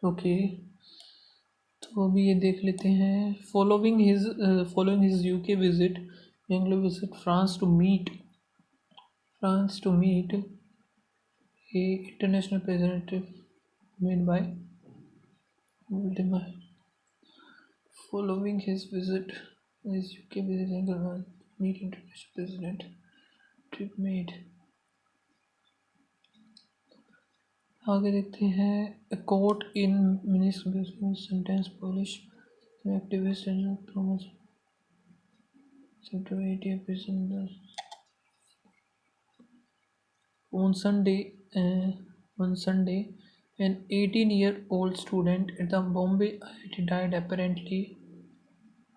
Okay, तो अभी ये देख लेते हैं। Following his UK visit, young visit France to meet a international representative made by Voldemar. Following his UK visit, England meet international president. Trip made. आगे देखते हैं। A court in municipal sentence Polish activist and promotion September 80 prison on Sunday. An 18-year-old student at the Bombay IIT died apparently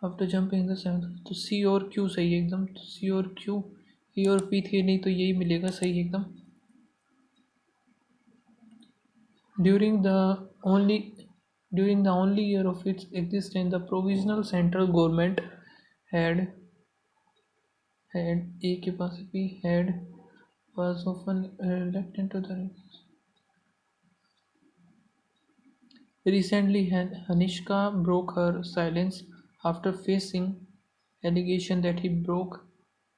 after jumping the seventh। तो सी और Q सही है एकदम। तो सी और क्यू, ए और पी थे नहीं, तो यही मिलेगा सही एकदम। During the only year of its existence, the provisional central government had A के पास भी had was often reluctant to the recently Hanishka broke her silence after facing allegation that he broke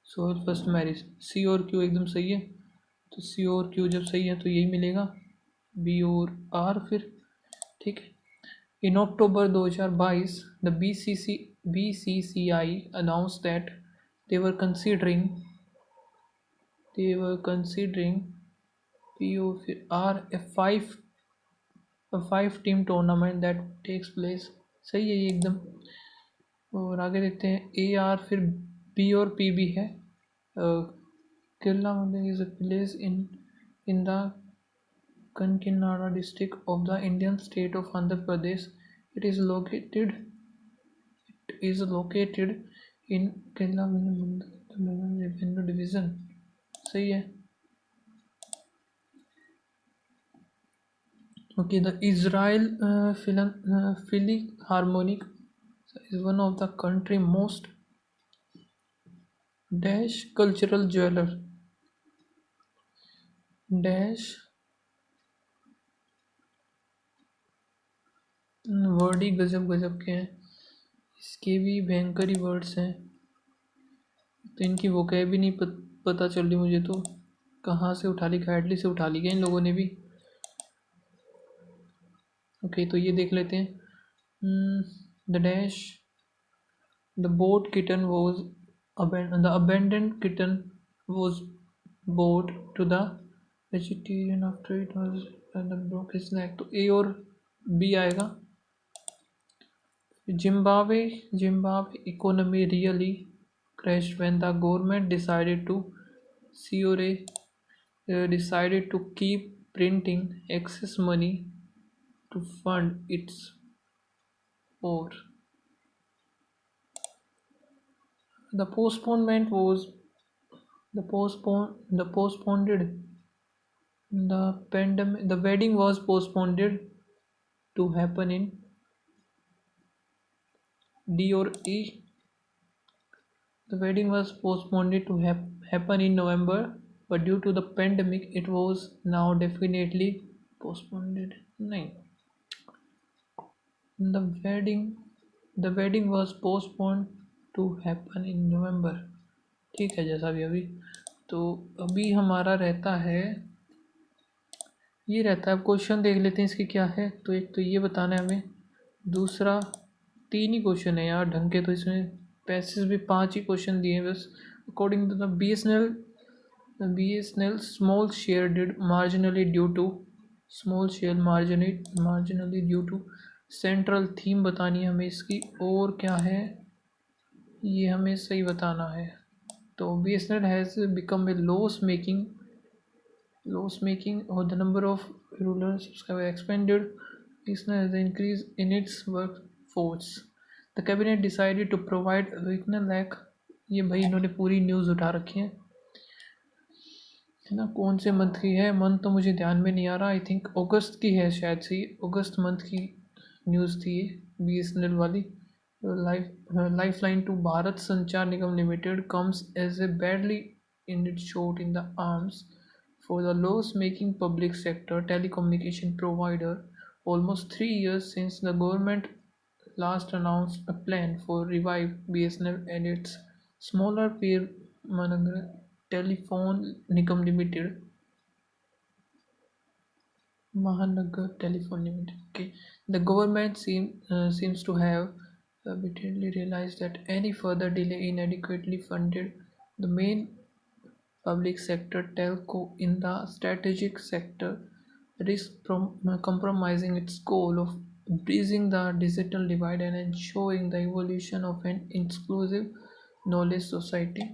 soil first marriage। सी और Q एकदम सही है। तो सी और Q जब सही है तो यही मिलेगा, बी और आर फिर, ठीक है। इन अक्टूबर 2022 the BCCI announced that they were considering PO फिर R a 5-team tournament that takes place। सही है ये एकदम। और आगे देखते हैं A R फिर पी और पी भी है। Kerala is a place in the Kakinada district of the Indian state of Andhra Pradesh. It is located in Kerala Revenue Division. सही है. Okay, the Israel Philharmonic is one of the country most dash cultural jeweler dash word ही गजब गजब के हैं, इसके भी भयंकर ही वर्ड्स हैं, तो इनकी वोकैब भी नहीं पता चल रही मुझे, तो कहाँ से उठा ली, खैडली से उठा ली गया इन लोगों ने भी. ओके तो ये देख लेते हैं. The dash the bought kitten was the abandoned kitten was bought to the vegetarian after it was broke his neck. तो ए और बी आएगा. Zimbabwe economy really crashed when the government decided to keep printing excess money to fund its war. The postponement was the postponed the pandemic. The wedding was postponed to happen in D or E. The wedding was postponed to happen in November, but due to the pandemic, it was now definitely postponed. नहीं. The wedding was postponed to happen in November. ठीक है, जैसा भी अभी. तो अभी हमारा रहता है, ये रहता है. अब क्वेश्चन देख लेते हैं इसके क्या है. तो एक तो ये बताना है हमें, दूसरा 3 ही क्वेश्चन है यार ढंग के, तो इसमें पैसेज भी 5 ही क्वेश्चन दिए हैं बस. According to the BSNL small share did marginally due to central theme बतानी है हमें इसकी, और क्या है ये हमें सही बताना है. तो BSNL has become a loss making or the number of rural subscribers expanded. BSNL has increased in its workforce. The cabinet decided to provide regional lack. ये भाई इन्होंने पूरी न्यूज़ उठा रखी है ना. कौन से मंथ की है, मंथ तो मुझे ध्यान में नहीं आ रहा. आई थिंक अगस्त की है शायद से, अगस्त मंथ की न्यूज़ थी ये BSNL वाली. Life line to Bharat Sanchar Nigam limited comes as a badly needed shot in the arms for the loss-making public sector telecommunication provider almost 3 years since the government last announced a plan for revive BSNL and its smaller peer Telephone Nigam Limited. Mahanagar Telephone Limited. Okay. The government seems to have repeatedly realized that any further delay inadequately funded the main public sector telco in the strategic sector risk compromising its goal of bridging the digital divide and ensuring the evolution of an inclusive knowledge society.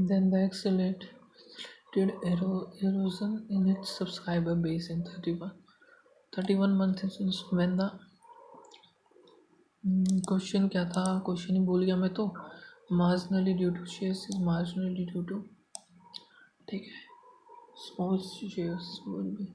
Then the accelerated erosion in its subscriber base in 31 months since when the question क्या था, question ही भूल गया मैं तो. Marginally due to shares is marginally due to, ठीक है, small shares will be.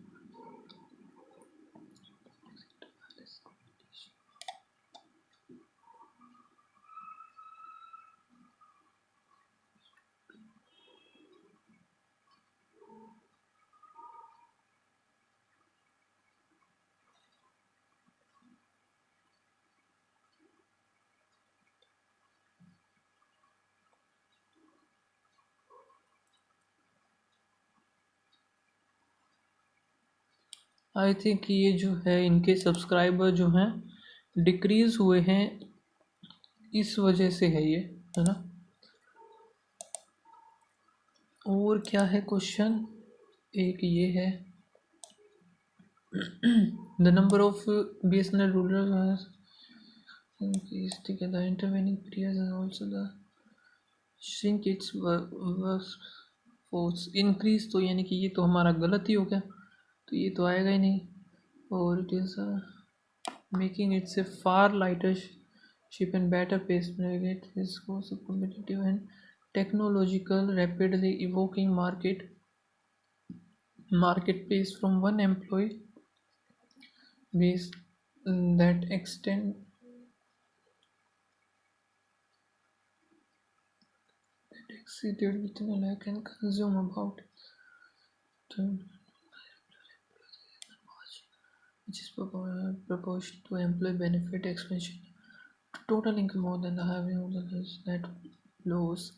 I think ये जो है इनके सब्सक्राइबर जो हैं डिक्रीज़ हुए हैं, इस वजह से है ये, है ना। और क्या है क्वेश्चन, एक ये है the number of BSNL rural increased together intervening periods and also the shrink its workforce increase, तो यानी कि ये तो हमारा गलत ही हो गया, तो ये तो आएगा ही नहीं। और it is making it a far lighter ship and better pace to navigate this course of competitive and technological rapidly evolving marketplace from one employee base that exceeded within a lakh and consume about which is proportion to employee benefit expansion total income more than the having of the net loss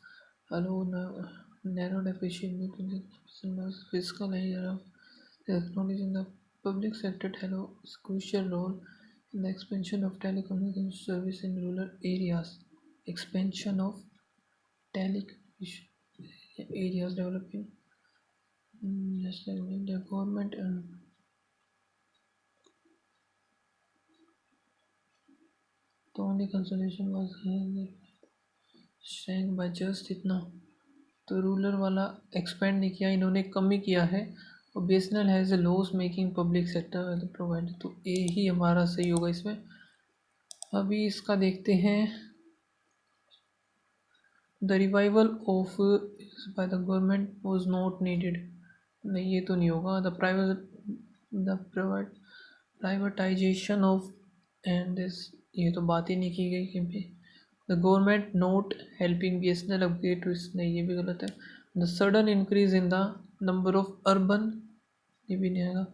alone narrow deficit between the fiscal area of technology in the public sector had a crucial role in the expansion of telecommunication service in rural areas. Expansion of telecommunication areas developing just like the government and the only consolation was shrank by just इतना, तो rural वाला expand नहीं किया इन्होंने, कम ही किया है। और BSNL has a loss making public sector provide, तो ए ही हमारा सही होगा इसमें। अभी इसका देखते हैं, the revival of by the government was not needed, नहीं ये तो नहीं होगा। The privatization of and this, ये तो बात ही नहीं की गई कहीं पे। The government not helping BSNL upgrade to इस, नहीं ये भी गलत है। The sudden increase in the number of urban, ये भी नहीं आएगा।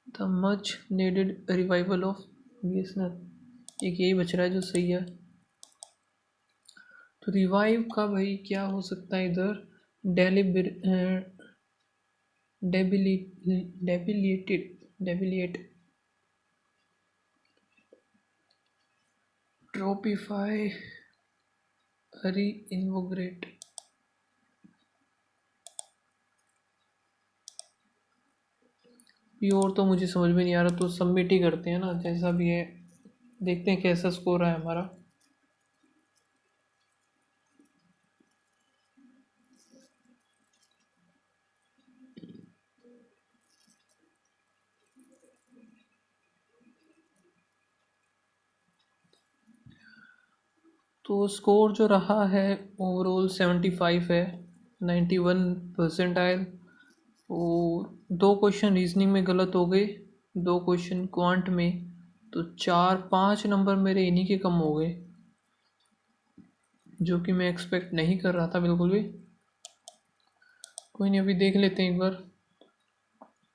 The much needed revival of BSNL, एक यही बच रहा है जो सही है। तो रिवाइव का भाई क्या हो सकता है इधर, डेबिलिएट, ट्रोपिफाई, री इन्वोग्रेट। और तो मुझे समझ में नहीं आ रहा, तो सबमिट ही करते हैं ना, जैसा भी है देखते हैं कैसा स्कोर है हमारा। तो स्कोर जो रहा है ओवरऑल 75 है, 91% और 2 क्वेश्चन रीजनिंग में गलत हो गए, 2 क्वेश्चन क्वांट में, तो 4-5 नंबर मेरे इन्हीं के कम हो गए, जो कि मैं एक्सपेक्ट नहीं कर रहा था बिल्कुल भी। कोई नहीं, अभी देख लेते हैं एक बार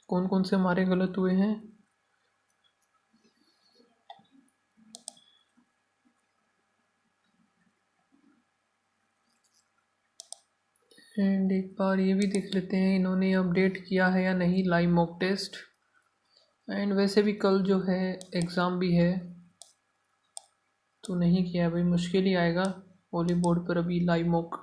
कौन कौन से हमारे गलत हुए हैं। एंड एक बार ये भी देख लेते हैं इन्होंने अपडेट किया है या नहीं लाइव मॉक टेस्ट। एंड वैसे भी कल जो है एग्ज़ाम भी है, तो नहीं किया है भाई, मुश्किल ही आएगा ओली बोर्ड पर अभी लाइव मॉक।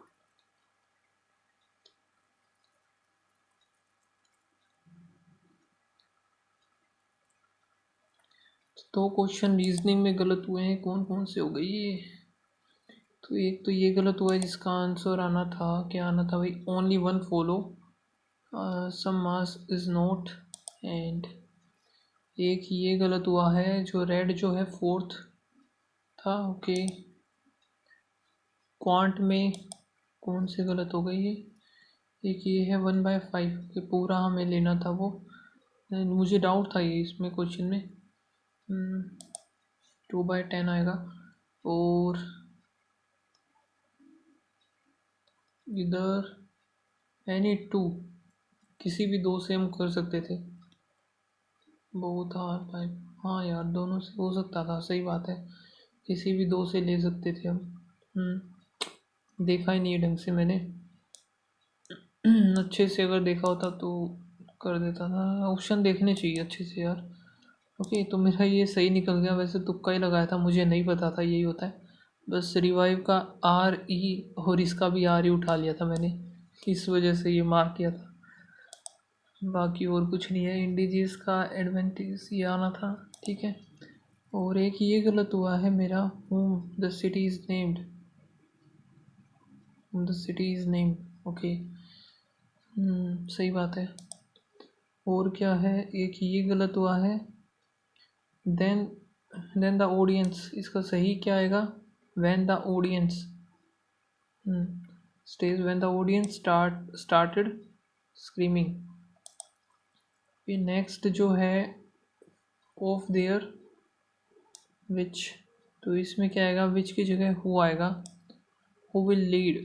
तो क्वेश्चन रीजनिंग में गलत हुए हैं, कौन कौन से हो गए ये, तो एक तो ये गलत हुआ है जिसका आंसर आना था, क्या आना था भाई, only one follow some mass is not. And एक ये गलत हुआ है, जो रेड जो है फोर्थ था, ओके। क्वांट में कौन से गलत हो गई ये, एक ये है 1/5 के पूरा हमें लेना था वो, मुझे डाउट था ये इसमें क्वेश्चन में 2/10 आएगा। और इधर एनी 2, किसी भी 2 से हम कर सकते थे, बहुत हार पाए, हाँ यार दोनों से हो सकता था, सही बात है, किसी भी 2 से ले सकते थे हम। देखा ही नहीं है ढंग से मैंने, अच्छे से अगर देखा होता तो कर देता था, ऑप्शन देखने चाहिए अच्छे से यार। ओके, तो मेरा ये सही निकल गया। वैसे तुक्का ही लगाया था, मुझे नहीं पता था यही होता है। बस रिवाइव का आर ई और इसका भी आर ही उठा लिया था मैंने, इस वजह से ये मार किया था। बाकी और कुछ नहीं है। इंडिजीज का एडवेंटेज ये आना था, ठीक है। और एक ये गलत हुआ है मेरा, the city is named, the city is named. Okay, सही बात है। और क्या है, एक ये गलत हुआ है, देन देन द ऑडियंस, इसका सही क्या आएगा, when the audience stage, when the audience started screaming. फिर नेक्स्ट जो है ऑफ देयर विच, तो इसमें क्या आएगा, विच की जगह हु आएगा, who will lead,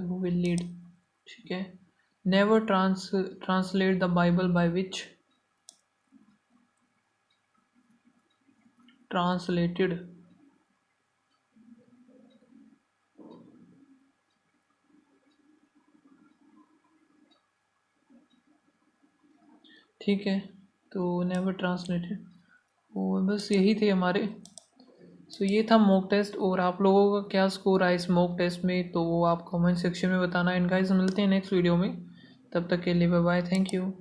who will lead, ठीक है। Never translate the Bible by which, translated, ठीक है। तो नेवर ट्रांसलेटेड। और बस यही थे हमारे। सो ये था मॉक टेस्ट। और आप लोगों का क्या स्कोर आया इस मॉक टेस्ट में, तो वो आप कमेंट सेक्शन में बताना। एंड गाइस, मिलते हैं नेक्स्ट वीडियो में, तब तक के लिए बाय बाय, थैंक यू।